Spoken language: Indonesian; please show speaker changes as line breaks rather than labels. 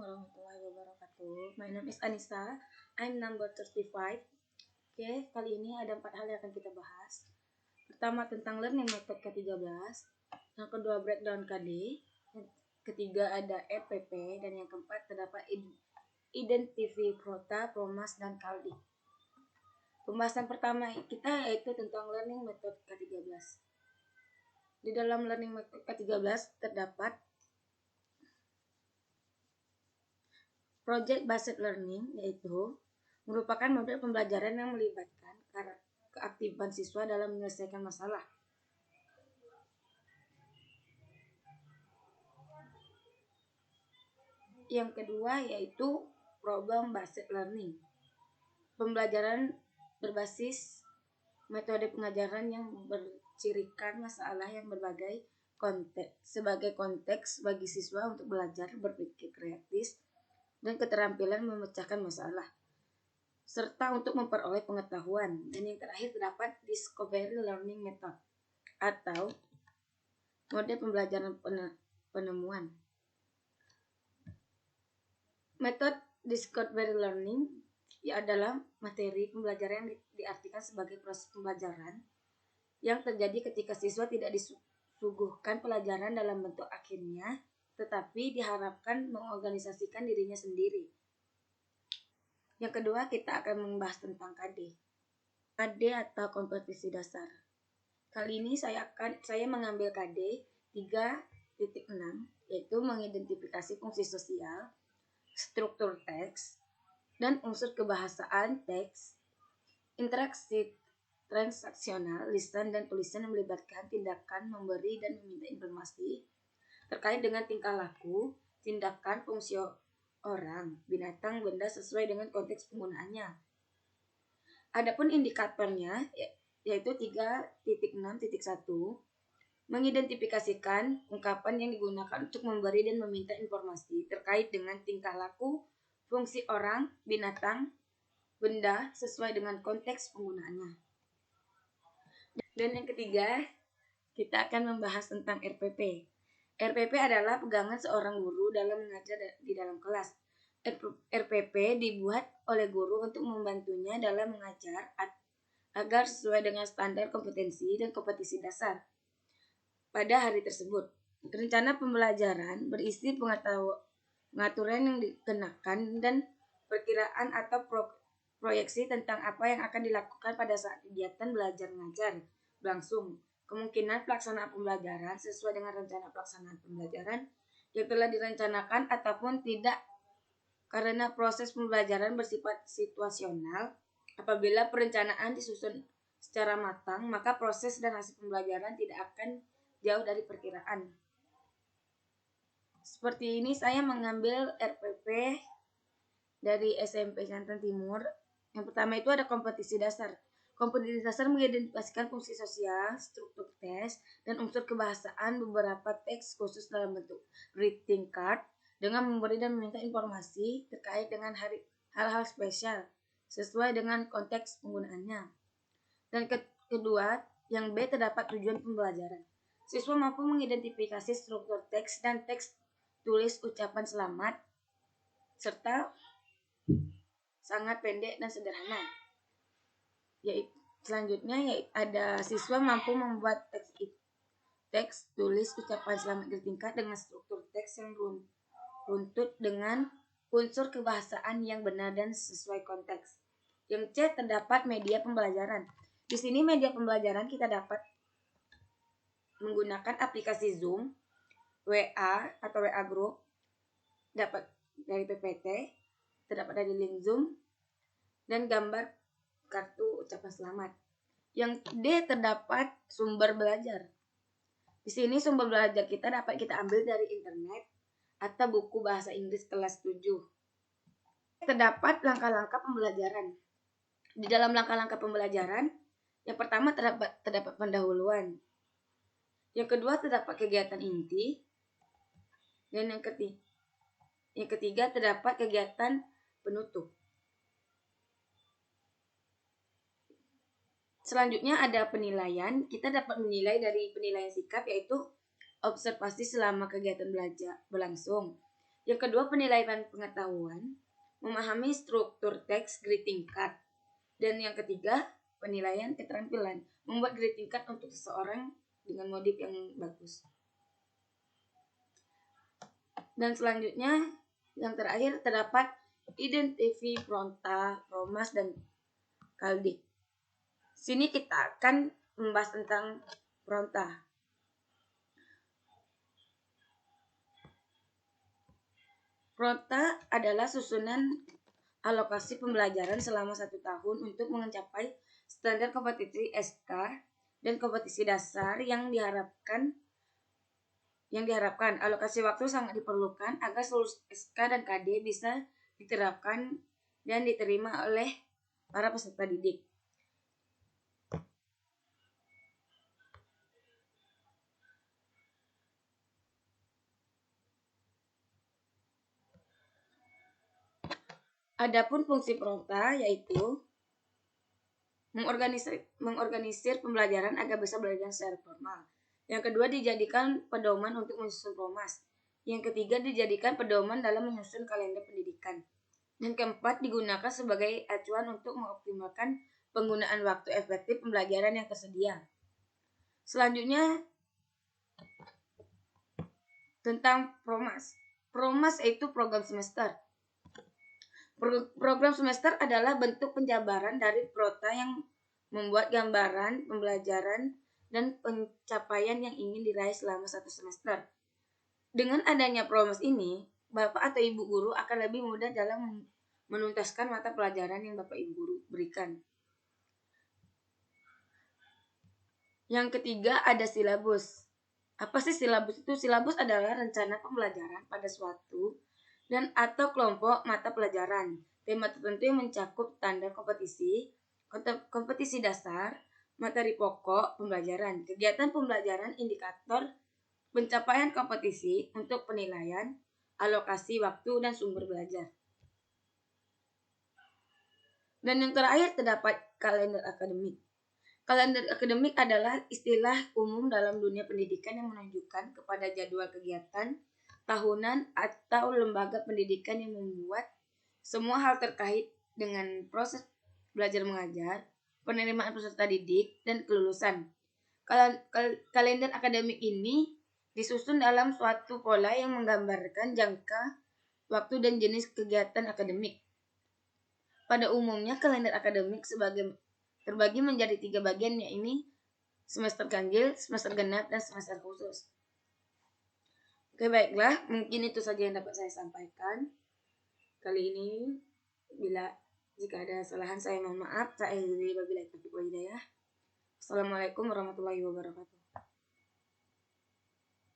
warahmatullahi wabarakatuh. My name is Anissa. I'm number 35. Oke, kali ini ada 4 hal yang akan kita bahas. Pertama tentang learning method ke-13. Yang kedua breakdown KD. Yang ketiga ada RPP. Dan yang keempat terdapat identifi Prota, Promas, dan Kaldi. Pembahasan pertama kita yaitu tentang learning method ke-13. Di dalam learning method ke-13 terdapat Project-based learning, yaitu merupakan model pembelajaran yang melibatkan keaktifan siswa dalam menyelesaikan masalah. Yang kedua yaitu problem-based learning, pembelajaran berbasis metode pengajaran yang bercirikan masalah yang berbagai konteks sebagai konteks bagi siswa untuk belajar berpikir kreatif dan keterampilan memecahkan masalah, serta untuk memperoleh pengetahuan. Dan yang terakhir terdapat discovery learning method atau model pembelajaran penemuan. Metode discovery learning adalah materi pembelajaran yang diartikan sebagai proses pembelajaran yang terjadi ketika siswa tidak disuguhkan pelajaran dalam bentuk akhirnya, tetapi diharapkan mengorganisasikan dirinya sendiri. Yang kedua, kita akan membahas tentang KD. KD atau kompetisi dasar. Kali ini saya mengambil KD 3.6, yaitu mengidentifikasi fungsi sosial, struktur teks, dan unsur kebahasaan teks, interaksi transaksional, lisan dan tulisan yang melibatkan tindakan memberi dan meminta informasi terkait dengan tingkah laku, tindakan, fungsi orang, binatang, benda sesuai dengan konteks penggunaannya. Adapun indikatornya yaitu 3.6.1 mengidentifikasikan ungkapan yang digunakan untuk memberi dan meminta informasi terkait dengan tingkah laku, fungsi orang, binatang, benda sesuai dengan konteks penggunaannya. Dan yang ketiga, kita akan membahas tentang RPP. RPP adalah pegangan seorang guru dalam mengajar di dalam kelas. RPP dibuat oleh guru untuk membantunya dalam mengajar agar sesuai dengan standar kompetensi dan kompetisi dasar pada hari tersebut. Rencana pembelajaran berisi pengaturan yang dikenakan dan perkiraan atau proyeksi tentang apa yang akan dilakukan pada saat kegiatan belajar mengajar berlangsung. Kemungkinan pelaksanaan pembelajaran sesuai dengan rencana pelaksanaan pembelajaran yang telah direncanakan ataupun tidak, karena proses pembelajaran bersifat situasional. Apabila perencanaan disusun secara matang, maka proses dan hasil pembelajaran tidak akan jauh dari perkiraan. Seperti ini saya mengambil RPP dari SMP Jantan Timur. Yang pertama itu ada kompetisi dasar. Kompetisi dasar mengidentifikasikan fungsi sosial, struktur teks, dan unsur kebahasaan beberapa teks khusus dalam bentuk greeting card dengan memberi dan meminta informasi terkait dengan hal-hal spesial sesuai dengan konteks penggunaannya. Dan kedua, yang B, terdapat tujuan pembelajaran. Siswa mampu mengidentifikasi struktur teks dan teks tulis ucapan selamat serta sangat pendek dan sederhana. Selanjutnya ada siswa mampu membuat teks tulis ucapan selamat greeting card dengan struktur teks yang runtut dengan unsur kebahasaan yang benar dan sesuai konteks. Yang C, terdapat media pembelajaran. Di sini media pembelajaran kita dapat menggunakan aplikasi Zoom, WA atau WA Group, dapat dari PPT, terdapat dari link Zoom, dan gambar kartu ucapan selamat. Yang D, terdapat sumber belajar. Di sini sumber belajar kita dapat kita ambil dari internet atau buku bahasa Inggris kelas 7. Terdapat langkah-langkah pembelajaran. Di dalam langkah-langkah pembelajaran, yang pertama terdapat pendahuluan. Yang kedua terdapat kegiatan inti. Dan yang ketiga terdapat kegiatan penutup. Selanjutnya ada penilaian. Kita dapat menilai dari penilaian sikap, yaitu observasi selama kegiatan belajar berlangsung. Yang kedua, penilaian pengetahuan, memahami struktur teks greeting card. Dan yang ketiga, penilaian keterampilan, membuat greeting card untuk seseorang dengan modif yang bagus. Dan selanjutnya, yang terakhir terdapat identifi Fronta, Romas, dan Kaldik. Sini kita akan membahas tentang Fronta. Fronta adalah susunan alokasi pembelajaran selama 1 tahun untuk mencapai standar kompetisi SK dan kompetisi dasar yang diharapkan. Alokasi waktu sangat diperlukan agar seluruh SK dan KD bisa diterapkan dan diterima oleh para peserta didik. Adapun fungsi Fronta yaitu mengorganisir pembelajaran agar bisa belajar secara formal. Yang kedua, dijadikan pedoman untuk menyusun Romas. Yang ketiga, dijadikan pedoman dalam menyusun kalender pendidikan. Dan keempat, digunakan sebagai acuan untuk mengoptimalkan penggunaan waktu efektif pembelajaran yang tersedia. Selanjutnya, tentang Promas. Promas yaitu program semester. Program semester adalah bentuk penjabaran dari Prota yang membuat gambaran pembelajaran dan pencapaian yang ingin diraih selama 1 semester. Dengan adanya Promas ini, Bapak atau Ibu guru akan lebih mudah dalam menuntaskan mata pelajaran yang Bapak Ibu guru berikan. Yang ketiga, ada silabus. Apa sih silabus itu? Silabus adalah rencana pembelajaran pada suatu dan atau kelompok mata pelajaran. Tema tertentu yang mencakup standar kompetisi dasar, materi pokok pembelajaran, kegiatan pembelajaran, indikator pencapaian kompetisi untuk penilaian, alokasi waktu, dan sumber belajar. Dan yang terakhir terdapat kalender akademik. Kalender akademik adalah istilah umum dalam dunia pendidikan yang menunjukkan kepada jadwal kegiatan tahunan atau lembaga pendidikan yang membuat semua hal terkait dengan proses belajar mengajar, penerimaan peserta didik, dan kelulusan. Kalender akademik ini disusun dalam suatu pola yang menggambarkan jangka waktu dan jenis kegiatan akademik. Pada umumnya, kalender akademik terbagi menjadi 3 bagian, yaitu semester ganjil, semester genap, dan semester khusus. Oke, baiklah, mungkin itu saja yang dapat saya sampaikan kali ini. Jika ada kesalahan, saya mohon maaf. Assalamualaikum warahmatullahi wabarakatuh.